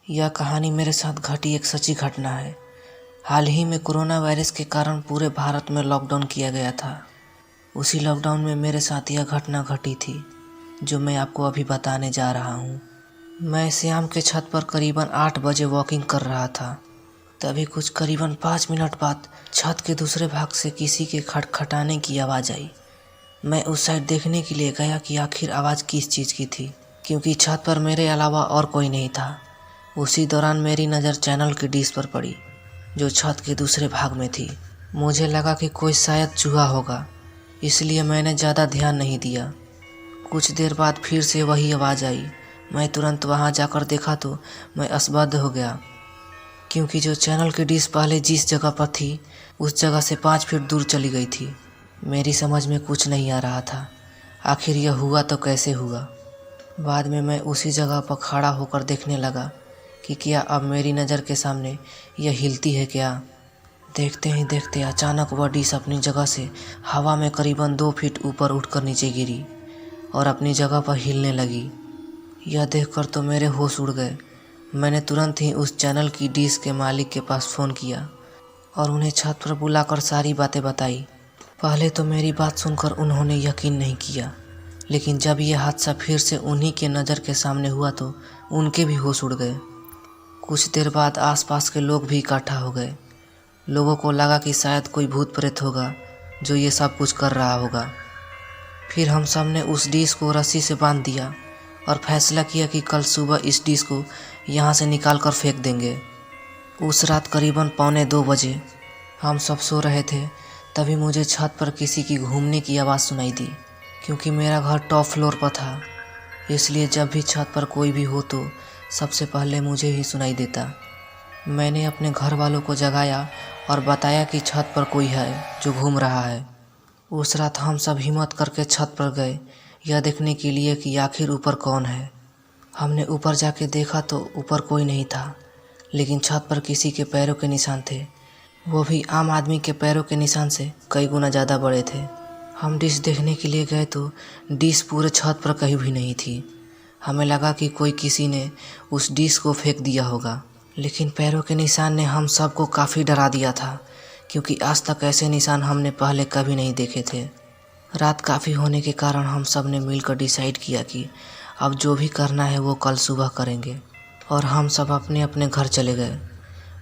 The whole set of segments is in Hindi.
यह कहानी मेरे साथ घटी एक सच्ची घटना है। हाल ही में कोरोना वायरस के कारण पूरे भारत में लॉकडाउन किया गया था। उसी लॉकडाउन में मेरे साथ यह घटना घटी थी जो मैं आपको अभी बताने जा रहा हूँ। मैं शाम के छत पर करीबन 8 बजे वॉकिंग कर रहा था। तभी कुछ करीबन 5 मिनट बाद छत के दूसरे भाग से किसी के खटखटाने की आवाज़ आई। मैं उस साइड देखने के लिए गया कि आखिर आवाज़ किस चीज़ की थी, क्योंकि छत पर मेरे अलावा और कोई नहीं था। उसी दौरान मेरी नज़र चैनल की डिश पर पड़ी जो छत के दूसरे भाग में थी। मुझे लगा कि कोई शायद चूहा होगा, इसलिए मैंने ज़्यादा ध्यान नहीं दिया। कुछ देर बाद फिर से वही आवाज़ आई। मैं तुरंत वहां जाकर देखा तो मैं असबद्ध हो गया, क्योंकि जो चैनल की डिश पहले जिस जगह पर थी उस जगह से 5 फीट दूर चली गई थी। मेरी समझ में कुछ नहीं आ रहा था, आखिर यह हुआ तो कैसे हुआ। बाद में मैं उसी जगह पर खड़ा होकर देखने लगा कि क्या अब मेरी नज़र के सामने यह हिलती है क्या। देखते ही देखते अचानक वह डिश अपनी जगह से हवा में करीबन 2 फीट ऊपर उठकर नीचे गिरी और अपनी जगह पर हिलने लगी। यह देखकर तो मेरे होश उड़ गए। मैंने तुरंत ही उस चैनल की डिश के मालिक के पास फ़ोन किया और उन्हें छत पर बुलाकर सारी बातें बताई। पहले तो मेरी बात सुनकर उन्होंने यकीन नहीं किया, लेकिन जब यह हादसा फिर से उन्हीं के नज़र के सामने हुआ तो उनके भी होश उड़ गए। कुछ देर बाद आसपास के लोग भी इकट्ठा हो गए। लोगों को लगा कि शायद कोई भूत प्रेत होगा जो ये सब कुछ कर रहा होगा। फिर हम सब ने उस डिश को रस्सी से बांध दिया और फैसला किया कि कल सुबह इस डिश को यहाँ से निकाल कर फेंक देंगे। उस रात करीबन 1:45 बजे हम सब सो रहे थे, तभी मुझे छत पर किसी की घूमने की आवाज़ सुनाई दी। क्योंकि मेरा घर टॉप फ्लोर पर था, इसलिए जब भी छत पर कोई भी हो तो सबसे पहले मुझे ही सुनाई देता। मैंने अपने घर वालों को जगाया और बताया कि छत पर कोई है जो घूम रहा है। उस रात हम सब हिम्मत करके छत पर गए यह देखने के लिए कि आखिर ऊपर कौन है। हमने ऊपर जाके देखा तो ऊपर कोई नहीं था, लेकिन छत पर किसी के पैरों के निशान थे, वो भी आम आदमी के पैरों के निशान से कई गुना ज़्यादा बड़े थे। हम डिश देखने के लिए गए तो डिश पूरे छत पर कहीं भी नहीं थी। हमें लगा कि कोई किसी ने उस डिश को फेंक दिया होगा, लेकिन पैरों के निशान ने हम सबको काफ़ी डरा दिया था, क्योंकि आज तक ऐसे निशान हमने पहले कभी नहीं देखे थे। रात काफ़ी होने के कारण हम सब ने मिलकर डिसाइड किया कि अब जो भी करना है वो कल सुबह करेंगे, और हम सब अपने अपने घर चले गए।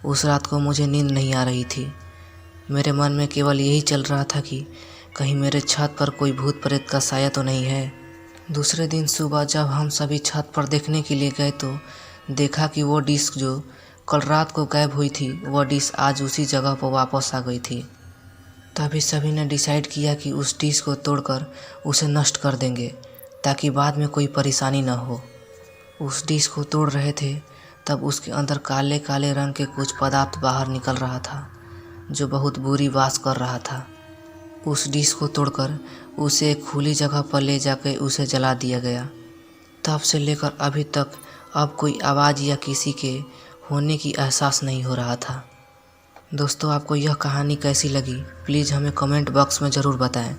उस रात को मुझे नींद नहीं आ रही थी। मेरे मन में केवल यही चल रहा था कि कहीं मेरे छत पर कोई भूत प्रेत का साया तो नहीं है। दूसरे दिन सुबह जब हम सभी छत पर देखने के लिए गए तो देखा कि वो डिश जो कल रात को गायब हुई थी वह डिश आज उसी जगह पर वापस आ गई थी। तभी सभी ने डिसाइड किया कि उस डिश को तोड़कर उसे नष्ट कर देंगे ताकि बाद में कोई परेशानी न हो। उस डिश को तोड़ रहे थे तब उसके अंदर काले काले रंग के कुछ पदार्थ बाहर निकल रहा था जो बहुत बुरी वास कर रहा था। उस डिश को तोड़कर उसे एक खुली जगह पर ले जाकर उसे जला दिया गया। तब से लेकर अभी तक अब कोई आवाज़ या किसी के होने की एहसास नहीं हो रहा था। दोस्तों, आपको यह कहानी कैसी लगी प्लीज़ हमें कमेंट बॉक्स में ज़रूर बताएं।